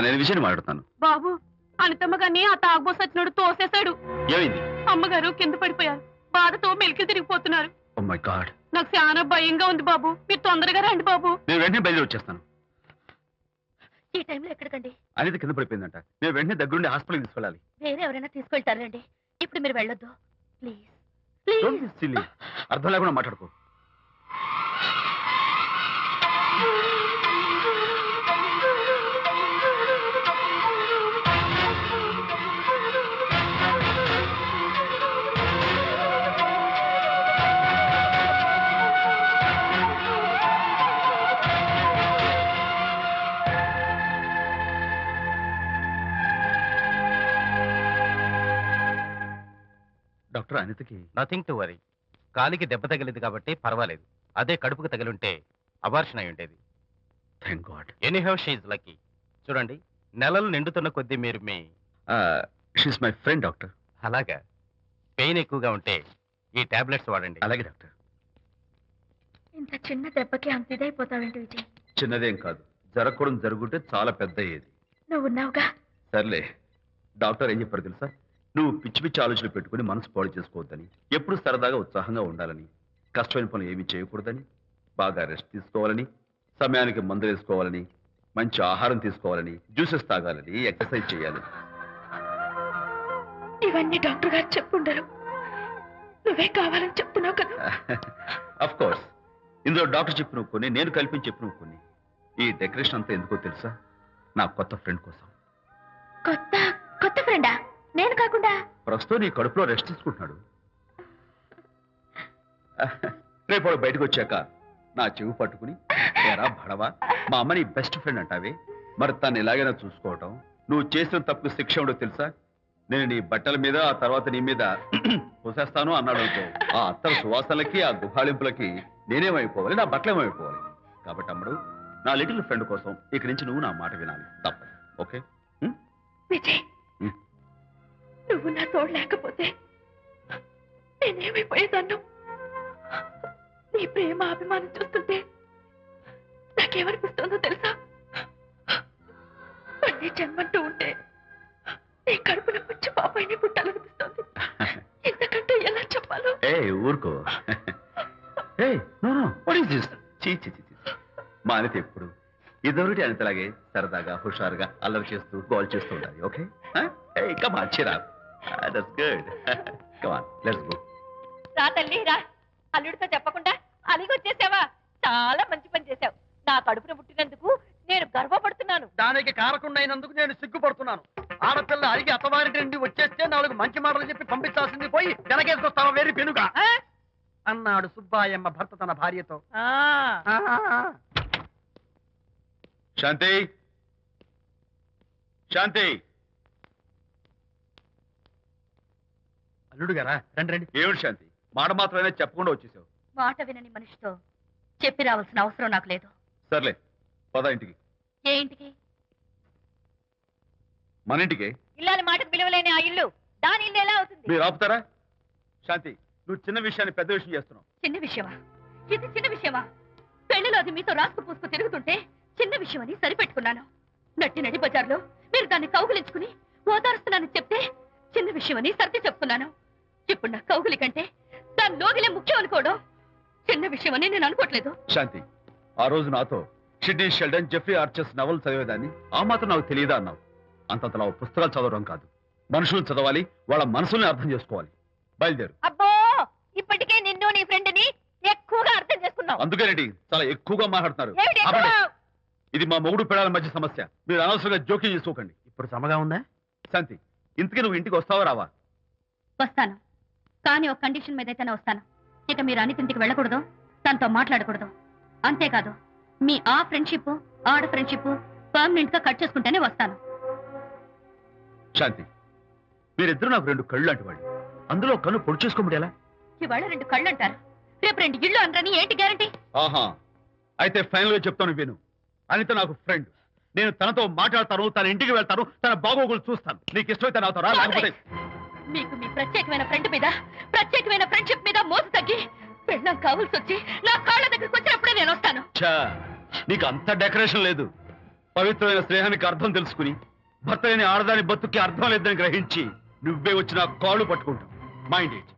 నేను విషయం మాట్లాడుతాను. బాబు అనితమ్మ గారిని ఆ తాగుబోసు వచ్చినాడు తోసేశాడు. ఏమైంది? అమ్మగారు కింద పడిపోయారు. బాధతో మెలికి తిరిగిపోతున్నారు. ఓ మై గాడ్, నాకు చాలా భయంగా ఉంది బాబు. మీరు తొందరగా రండి బాబు. నేను వెంటనే బయలుదేరి వచ్చేస్తాను. ఈ టైంలో ఎక్కడికండి? అనిత కింద పడిపోయిందంట. నేను వెంటనే దగ్గరుండి హాస్పిటల్కి తీసుకెళ్ళాలి. వేరే ఎవరైనా తీసుకెళ్తారండి. ఇప్పుడు మీరు వెళ్ళొద్దు ప్లీజ్. అర్థం లేకుండా మాట్లాడుకో. డాక్టర్, అనితకి నథింగ్ టు వరీ. కాలికి దెబ్బ తగిలింది కాబట్టి పర్వాలేదు. అదే కడుపుకు తగిలింటే అబార్షన్ అయి ఉండేది. Thank God. Anyhow she is lucky. చూడండి, నెలలు నిండుతున్న కొద్దీ మీరు మీ షీస్ మై ఫ్రెండ్ డాక్టర్. అలాగా. పెయిన్ ఎక్కువగా ఉంటే ఈ టాబ్లెట్స్ వాడండి. అలాగే డాక్టర్. ఇంత చిన్న దెబ్బకి అంత ఇదైపోతావేంటి విజయ్? చిన్నదేం కాదు, జరగకూడదు జరుగుంటే చాలా పెద్ద అయ్యేది. నువ్వు ఉన్నావుగా. సర్లే. డాక్టర్ ఏం చెప్పారు తెలుసా? నువ్వు పిచ్చి పిచ్చి ఆలోచనలు పెట్టుకుని మనసు పాడు చేసుకోవద్దని, ఎప్పుడు సరదాగా ఉత్సాహంగా ఉండాలని, కష్టమైన పనులు ఏమీ చేయకూడదని, బాగా రెస్ట్ తీసుకోవాలని, సమయానికి మందులు వేసుకోవాలని, మంచి ఆహారం తీసుకోవాలని, జ్యూసెస్ తాగాలని, ఎక్సర్సైజ్ చేయాలి. ఇవన్నీ డాక్టర్ గారు చెప్పుండరు. నువ్వే కావాలని చెప్తున్నావు కదా. అఫ్ కోర్స్, ఇందులో డాక్టర్ చెప్పిన కొన్ని, నేను కల్పించి చెప్పిన కొన్ని. ఈ డెకరేషన్ అంతా ఎందుకో తెలుసా? నా కొత్త ఫ్రెండ్ కోసం. కొత్త కొత్త ఫ్రెండా? నేను కాకుండా? ప్రస్తుతం నీ కడుపులో రెస్ట్ తీసుకుంటున్నాడు. రేపు బయటకు వచ్చాక నా చెవి పట్టుకుని, ఎరా భడవా, మా అమ్మ నీ బెస్ట్ ఫ్రెండ్ అంటావే, మరి తను ఎలాగైనా చూసుకోవటం. నువ్వు చేసిన తప్పు శిక్ష ఉండో తెలుసా? నేను నీ బట్టల మీద, ఆ తర్వాత నీ మీద పోసేస్తాను అన్నాడు అనుకో, ఆ అత్తల సువాసనలకి, ఆ గుహాళింపులకి నేనేమైపోవాలి, నా బట్టలేమైపోవాలి. కాబట్టి అమ్మడు, నా లిటిల్ ఫ్రెండ్ కోసం ఇక నుంచి నువ్వు నా మాట వినాలి, తప్పదు. ఓకే విజయ్, నువ్వు నా తోడు లేకపోతే నేనేమైపోయేదాన్ను. నీ ప్రేమ అభిమానం చూస్తుంటే నాకేమనిపిస్తుందో తెలుసా? మళ్ళీ జన్మంటూ ఉంటే నీ కడుపున వచ్చి పాపాయిని పుట్టాలనిపిస్తుంది. ఇంతకంటే ఎలా చెప్పాలో? ఊరుకో. మా అనిత ఎప్పుడు ఇదొకటి అనితలాగే సరదాగా, హుషారుగా, అల్లరి చేస్తూ, గోల్ చేస్తూ ఉండాలి. Okay? Come on, Chira. That's good. Come on, let's go. రా తల్లి రా. అల్లుడితో చెప్పకుండా అలిగొచ్చేసావా? చాలా మంచి పని చేశావు. నా కడుపున పుట్టినందుకు నేను గర్వపడుతున్నాను. దానికి కారకుండైనందుకు నేను సిగ్గుపడుతున్నాను. ఆడపిల్ల అడిగి అత్తవారి నుండి వచ్చేస్తే 4 మంచి మాటలు చెప్పి పంపించాల్సింది పోయి వెనకేసుకొస్తావా వేరు పెనుగా అన్నాడు సుబ్బాయమ్మ భర్త తన భార్యతో. శాంతి, శాంతి. అల్లుడు గారా, రండి రండి. ఏమిటి శాంతి, మాట మాత్రమే చెప్పకుండా వచ్చేసావు? మాట వినని మనిషితో చెప్పి రావాల్సిన అవసరం నాకు లేదు. సర్లే, పద ఇంటికి. ఏ ఇంటికి? మన ఇంటికి. ఇల్లాలి మాటకు విలువలేని ఆ ఇల్లు దాని ఇల్లు ఎలా అవుతుంది? మీరు ఆపుతారా? శాంతి, నువ్వు చిన్న విషయాన్ని పెద్ద విషయం చేస్తున్నావు. చిన్న విషయమా? ఇది చిన్న విషయమా? పెళ్లిలో అది మీతో రాసుకు పూసుకు తిరుగుతుంటే చిన్న విషయమని సరిపెట్టుకున్నాను. నట్టి నడి బజార్లో మీరు దాన్ని కౌగులించుకుని ఓదారుస్తున్నానని చెప్తే చిన్న విషయమని సర్ది చెప్తున్నాను. ఇప్పుడు నా కౌగులి కంటే దాని లోగిలే ముఖ్యం అనుకోవడం చిన్న విషయమని నేను అనుకోవట్లేదు. శాంతి, ఆ రోజు నాతో షిడ్నీ షెల్డన్, జెఫ్రీ ఆర్చర్స్ నవలు చదివేదాన్ని, ఆ మాత్రం నాకు తెలియదా అన్నావు. అంతంతలా పుస్తకాలు చదవడం కాదు, మనుషులను చదవాలి, వాళ్ళ మనసుల్ని అర్థం చేసుకోవాలి. బయలుదేరు. అబ్బో, ఇప్పటికే నిన్ను నీ ఫ్రెండ్ ని ఎక్కువగా అర్థం చేసుకున్నావు. అందుకేనండి చాలా ఎక్కువగా మాట్లాడుతున్నారు. ఏమిటి ఎక్కువ? ఇది మా మొగుడు పిల్లల మధ్య సమస్య, మీరు అనవసరంగా జోక్యం చేసుకోకండి. ఇప్పుడు సమగా ఉందా? శాంతి, ఇంతకీ నువ్వు ఇంటికి వస్తావా రావా? వస్తాను, కానీ ఒక కండిషన్ మీద అయితేనే వస్తాను. ఇక మీరు అనితింటికి వెళ్ళకూడదు, తనతో మాట్లాడకూడదు. అంతేకాదు, మీ ఆ ఫ్రెండ్షిప్, ఆడ ఫ్రెండ్షిప్ పర్మనెంట్ గా కట్ చేసుకుంటేనే వస్తాను. శాంతి, మీరిద్దరు నాకు 2 కళ్ళు లాంటి వాళ్ళు. అందులో కన్ను పొడి చేసుకోమడి ఎలా? ఇవాళ 2 కళ్ళు అంటారు, రేపు 2 ఇళ్ళు అంటారని ఏంటి గ్యారంటీ? ఆహా, అయితే ఫైనల్ గా చెప్తాను విను. అనిత నాకు ఫ్రెండ్. నేను తనతో మాట్లాడతాను, తన ఇంటికి వెళ్తాను, తన బాగోగులు చూస్తాను. నీకు ఇష్టమైతే నాతో రా, లేకపోతే మీకు మీ ప్రత్యేకమైన ఫ్రెండ్ మీద, ప్రత్యేకమైన ఫ్రెండ్షిప్ మీద మోసు తగ్గి పెళ్ళం కావాల్సి వచ్చి నా కాళ్ళ దగ్గరికి వచ్చినప్పుడే నేను వస్తాను. నీకు అంత డెకరేషన్ లేదు. పవిత్రమైన స్నేహానికి అర్థం తెలుసుకుని భర్త లేని ఆడదాని బతుక్కి అర్థం లేదని గ్రహించి నువ్వే వచ్చి నా కాళ్ళు పట్టుకుంటావు. Mind it.